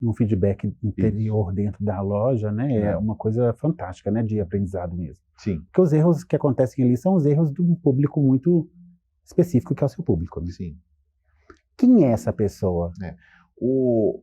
um feedback interior dentro da loja, né? É uma coisa fantástica, né? De aprendizado mesmo. Sim. Porque os erros que acontecem ali são os erros de um público muito específico, que é o seu público, né? Sim. Quem é essa pessoa?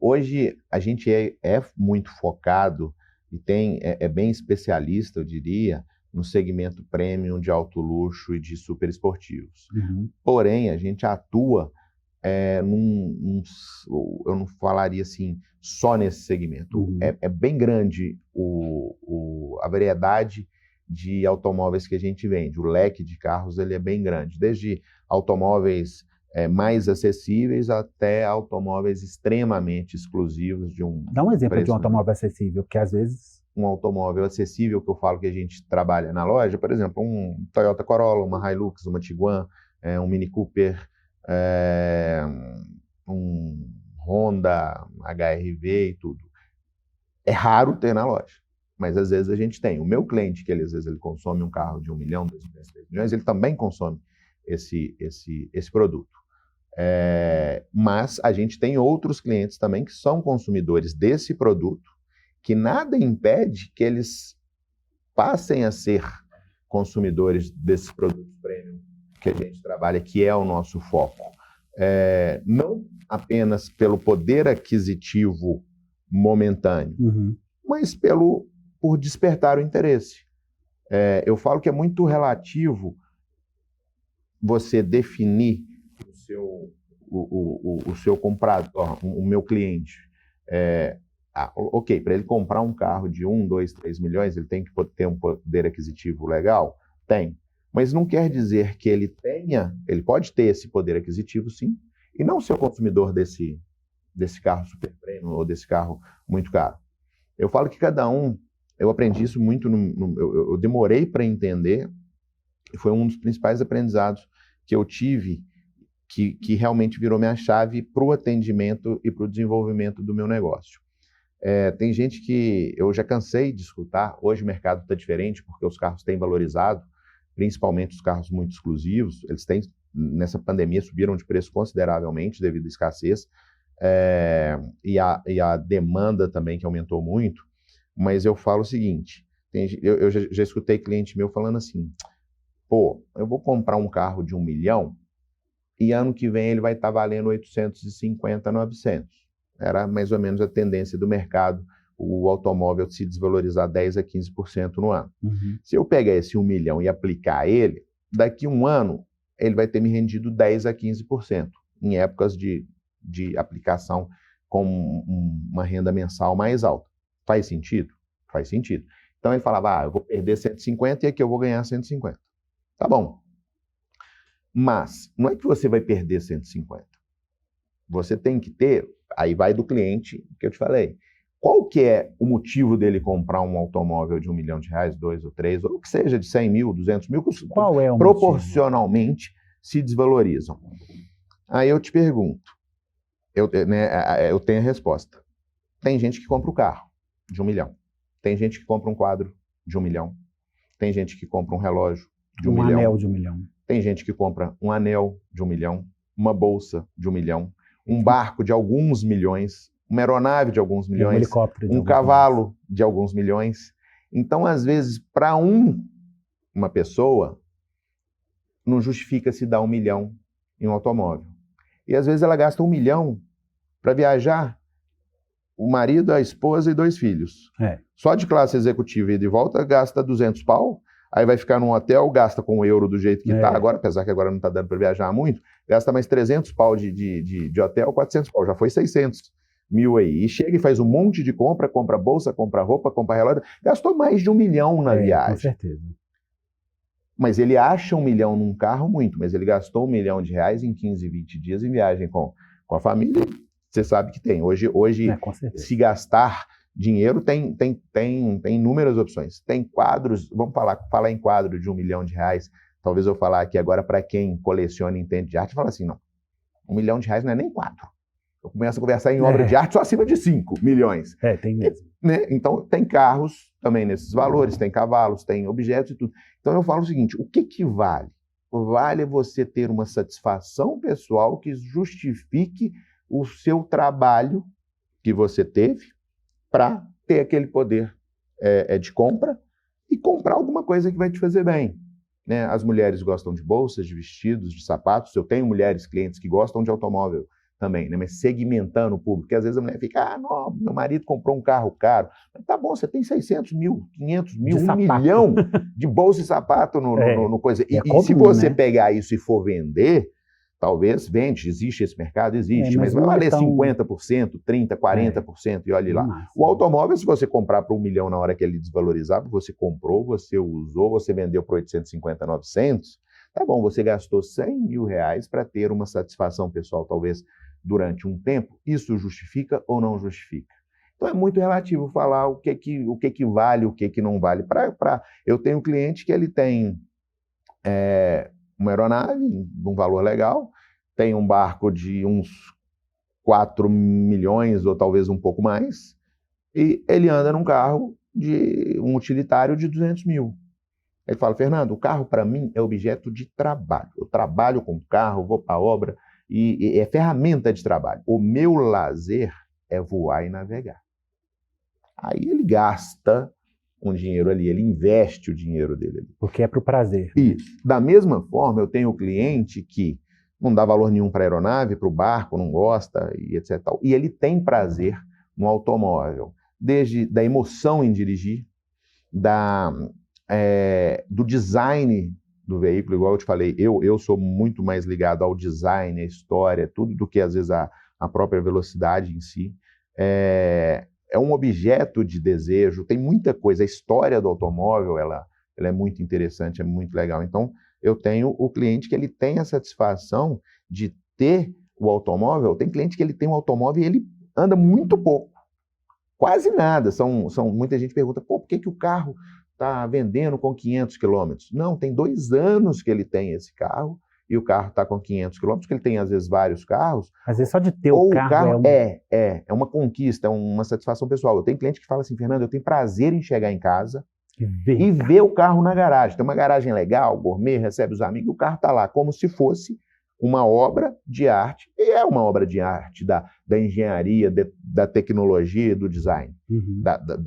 Hoje a gente é muito focado e é bem especialista, eu diria, no segmento premium de alto luxo e de super esportivos. Uhum. Porém, a gente atua eu não falaria assim só nesse segmento. Uhum. É bem grande a variedade de automóveis que a gente vende. O leque de carros ele é bem grande, desde automóveis mais acessíveis até automóveis extremamente exclusivos de um Dá um exemplo de um preço, automóvel acessível, porque às vezes... Um automóvel acessível que eu falo que a gente trabalha na loja, por exemplo, um Toyota Corolla, uma Hilux, uma Tiguan, um Mini Cooper, um Honda HR-V e tudo. É raro ter na loja, mas às vezes a gente tem. O meu cliente, que às vezes ele consome um carro de 1 milhão, 2 milhões, 3 milhões, ele também consome esse produto. Mas a gente tem outros clientes também que são consumidores desse produto, que nada impede que eles passem a ser consumidores desses produtos premium que a gente trabalha, que é o nosso foco. Não apenas pelo poder aquisitivo momentâneo, mas por despertar o interesse. Eu falo que é muito relativo você definir o seu comprador, o meu cliente. Ok, para ele comprar um carro de 1, 2, 3 milhões, ele tem que ter um poder aquisitivo legal? Tem. Mas não quer dizer que ele pode ter esse poder aquisitivo, sim, e não ser o consumidor desse carro super premium ou desse carro muito caro. Eu falo que eu aprendi isso muito, eu demorei para entender, e foi um dos principais aprendizados que eu tive, que realmente virou minha chave para o atendimento e para o desenvolvimento do meu negócio. Tem gente que eu já cansei de escutar, hoje o mercado está diferente porque os carros têm valorizado, principalmente os carros muito exclusivos, nessa pandemia subiram de preço consideravelmente devido à escassez, e a demanda também que aumentou muito, mas eu falo o seguinte, eu já escutei cliente meu falando assim, eu vou comprar um carro de 1 milhão e ano que vem ele vai estar valendo 850, 900. Era mais ou menos a tendência do mercado, o automóvel se desvalorizar 10% a 15% no ano. Uhum. Se eu pegar esse 1 milhão e aplicar ele, daqui a um ano, ele vai ter me rendido 10% a 15%, em épocas de aplicação com uma renda mensal mais alta. Faz sentido? Faz sentido. Então ele falava, eu vou perder 150 e aqui eu vou ganhar 150. Tá bom. Mas não é que você vai perder 150. Você tem que ter, aí vai do cliente que eu te falei. Qual que é o motivo dele comprar um automóvel de 1 milhão de reais, 2 ou 3, ou que seja de 100 mil, 200 mil, que qual é o proporcionalmente motivo? Se desvalorizam. Aí eu te pergunto, eu tenho a resposta. Tem gente que compra o carro de 1 milhão. Tem gente que compra um quadro de 1 milhão. Tem gente que compra um relógio de 1 milhão. Um anel de 1 milhão. Tem gente que compra um anel de 1 milhão, uma bolsa de 1 milhão, um barco de alguns milhões, uma aeronave de alguns milhões, um helicóptero de um cavalo de alguns milhões. Então, às vezes, para uma pessoa, não justifica se dar 1 milhão em um automóvel. E às vezes ela gasta 1 milhão para viajar, o marido, a esposa e 2 filhos. Só de classe executiva e de volta gasta 200 pau, aí vai ficar num hotel, gasta com o euro do jeito que está agora, apesar que agora não está dando para viajar muito, gasta mais 300 pau de hotel, 400 pau, já foi 600 mil aí. E chega e faz um monte de compra bolsa, compra roupa, compra relógio, gastou mais de 1 milhão na viagem. Com certeza. Mas ele acha 1 milhão num carro muito, mas ele gastou 1 milhão de reais em 15, 20 dias em viagem com a família, você sabe que tem. Hoje se gastar dinheiro tem inúmeras opções. Tem quadros, vamos falar em quadro de 1 milhão de reais, talvez eu falar aqui agora para quem coleciona e entende de arte, fala assim, não, 1 milhão de reais não é nem 4. Eu começo a conversar em obra de arte só acima de 5 milhões. Tem mesmo. Então, tem carros também nesses valores, tem cavalos, tem objetos e tudo. Então, eu falo o seguinte, o que vale? Vale você ter uma satisfação pessoal que justifique o seu trabalho que você teve para ter aquele poder de compra e comprar alguma coisa que vai te fazer bem. Né? As mulheres gostam de bolsas, de vestidos, de sapatos. Eu tenho mulheres, clientes que gostam de automóvel também, né? Mas segmentando o público, porque às vezes a mulher fica, não, meu marido comprou um carro caro. Mas tá bom, você tem 600 mil, 500 mil, 1 milhão de bolsa e sapato no coisa. E se você pegar isso e for vender, talvez vende, existe esse mercado, existe, mas vai valer 50%, 30%, 40%, e olhe lá. O automóvel, se você comprar por 1 milhão na hora que ele desvalorizar, você comprou, você usou, você vendeu por 850, 900, tá bom, você gastou 100 mil reais para ter uma satisfação pessoal, talvez, durante um tempo. Isso justifica ou não justifica? Então é muito relativo falar o que vale, o que não vale. Eu tenho um cliente que ele tem uma aeronave de um valor legal, tem um barco de uns 4 milhões ou talvez um pouco mais, e ele anda num carro de um utilitário de 200 mil. Ele fala, Fernando, o carro para mim é objeto de trabalho. Eu trabalho com o carro, vou para a obra, e é ferramenta de trabalho. O meu lazer é voar e navegar. Aí ele gasta um dinheiro ali, ele investe o dinheiro dele ali. Porque é para o prazer. Isso. Da mesma forma, eu tenho um cliente que não dá valor nenhum para a aeronave, para o barco, não gosta, e etc. E ele tem prazer no automóvel, desde da emoção em dirigir, do design do veículo, igual eu te falei, eu sou muito mais ligado ao design, à história, tudo do que às vezes a própria velocidade em si. É um objeto de desejo, tem muita coisa. A história do automóvel, ela é muito interessante, é muito legal. Então, eu tenho o cliente que ele tem a satisfação de ter o automóvel. Tem cliente que ele tem um automóvel e ele anda muito pouco, quase nada. Muita gente pergunta, por que o carro está vendendo com 500 quilômetros? Não, tem 2 anos que ele tem esse carro, e o carro está com 500 quilômetros, porque ele tem, às vezes, vários carros. Às vezes só de ter o carro é uma conquista, é uma satisfação pessoal. Eu tenho cliente que fala assim, Fernando, eu tenho prazer em chegar em casa e ver o carro na garagem. Tem uma garagem legal, gourmet, recebe os amigos, e o carro está lá, como se fosse uma obra de arte. E é uma obra de arte da engenharia, da tecnologia, do design,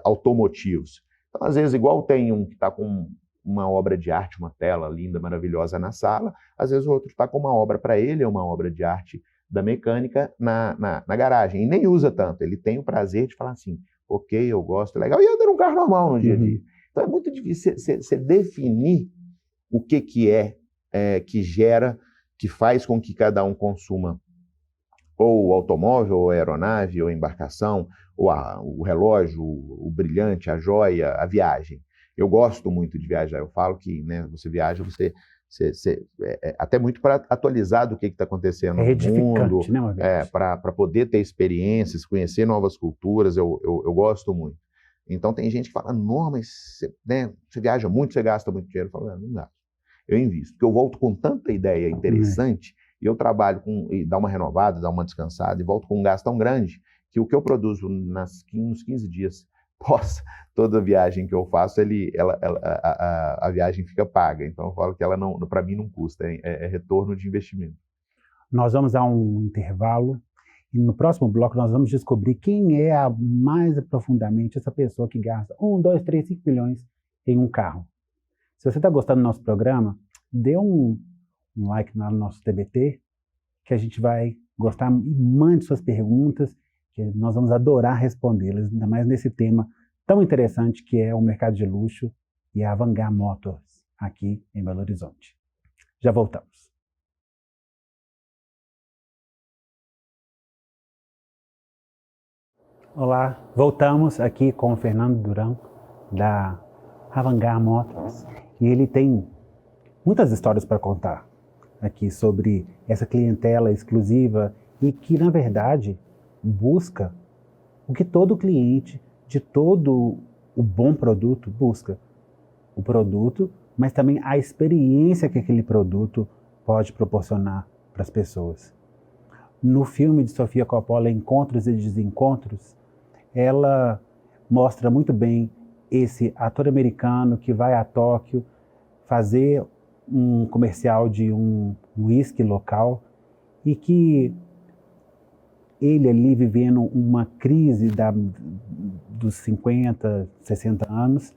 automotivos. Então, às vezes, igual tem um que está com uma obra de arte, uma tela linda, maravilhosa na sala, às vezes o outro está com uma obra para ele, é uma obra de arte da mecânica na garagem, e nem usa tanto, ele tem o prazer de falar assim, ok, eu gosto, é legal, e anda num carro normal no dia a dia. Então é muito difícil você definir o que que gera, que faz com que cada um consuma ou o automóvel, ou a aeronave, ou a embarcação, ou o relógio, o brilhante, a joia, a viagem. Eu gosto muito de viajar. Eu falo que, né, você viaja, você até muito para atualizar do que está acontecendo no mundo, né, para poder ter experiências, conhecer novas culturas. Eu gosto muito. Então tem gente que fala, não, mas você viaja muito, você gasta muito dinheiro. Eu falo, não gasto. Eu invisto, porque eu volto com tanta ideia interessante, e eu trabalho e dá uma renovada, dá uma descansada, e volto com um gasto tão grande, que o que eu produzo nos 15 dias pós toda viagem que eu faço, a viagem fica paga. Então eu falo que ela não, para mim não custa, é retorno de investimento. Nós vamos a um intervalo, e no próximo bloco nós vamos descobrir quem é mais profundamente essa pessoa que gasta 1, 2, 3, 5 milhões em um carro. Se você está gostando do nosso programa, dê um like no nosso TBT, que a gente vai gostar, e mande suas perguntas, que nós vamos adorar respondê-las, ainda mais nesse tema tão interessante que é o mercado de luxo e a Vanguard Motors, aqui em Belo Horizonte. Já voltamos. Olá, voltamos aqui com o Fernando Durão, da Vanguard Motors, e ele tem muitas histórias para contar aqui sobre essa clientela exclusiva e que, na verdade, busca o que todo cliente de todo o bom produto busca. O produto, mas também a experiência que aquele produto pode proporcionar para as pessoas. No filme de Sofia Coppola, Encontros e Desencontros, ela mostra muito bem esse ator americano que vai a Tóquio fazer um comercial de um whisky local e que ele ali vivendo uma crise dos 50, 60 anos,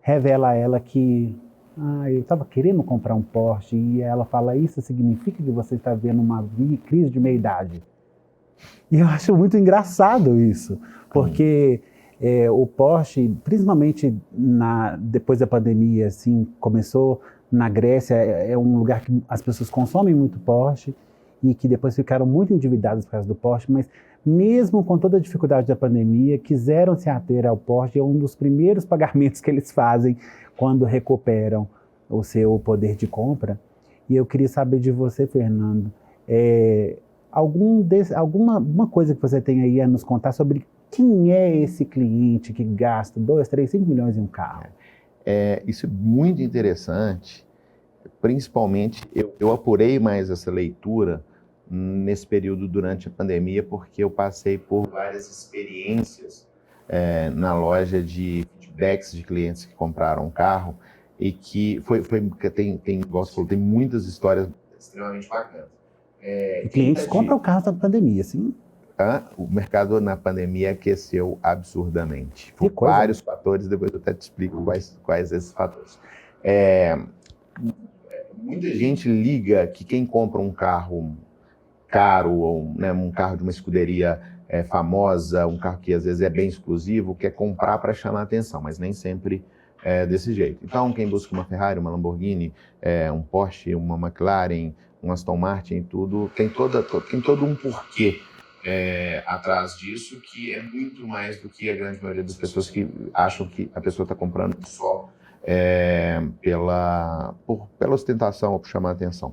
revela a ela que eu estava querendo comprar um Porsche, e ela fala, isso significa que você está vendo uma crise de meia-idade. E eu acho muito engraçado isso, porque o Porsche, principalmente depois da pandemia, assim, começou na Grécia, é um lugar que as pessoas consomem muito Porsche, e que depois ficaram muito endividadas por causa do Porsche, mas mesmo com toda a dificuldade da pandemia, quiseram se ater ao Porsche, é um dos primeiros pagamentos que eles fazem quando recuperam o seu poder de compra. E eu queria saber de você, Fernando, alguma coisa que você tem aí a nos contar sobre quem é esse cliente que gasta 2, 3, 5 milhões em um carro? Isso é muito interessante, principalmente eu apurei mais essa leitura nesse período durante a pandemia, porque eu passei por várias experiências na loja de feedbacks de clientes que compraram um carro, e que tem muitas histórias extremamente bacanas. E clientes compram carros da pandemia, sim? O mercado na pandemia aqueceu absurdamente. Que Por coisa, vários fatores, depois eu até te explico quais esses fatores. Muita gente liga que quem compra um carro caro, ou né, um carro de uma escuderia famosa, um carro que às vezes é bem exclusivo, quer comprar para chamar atenção, mas nem sempre é desse jeito. Então, quem busca uma Ferrari, uma Lamborghini, um Porsche, uma McLaren, um Aston Martin, tudo, tem todo um porquê atrás disso, que é muito mais do que a grande maioria das pessoas que acham que a pessoa está comprando só pela ostentação ou por chamar atenção.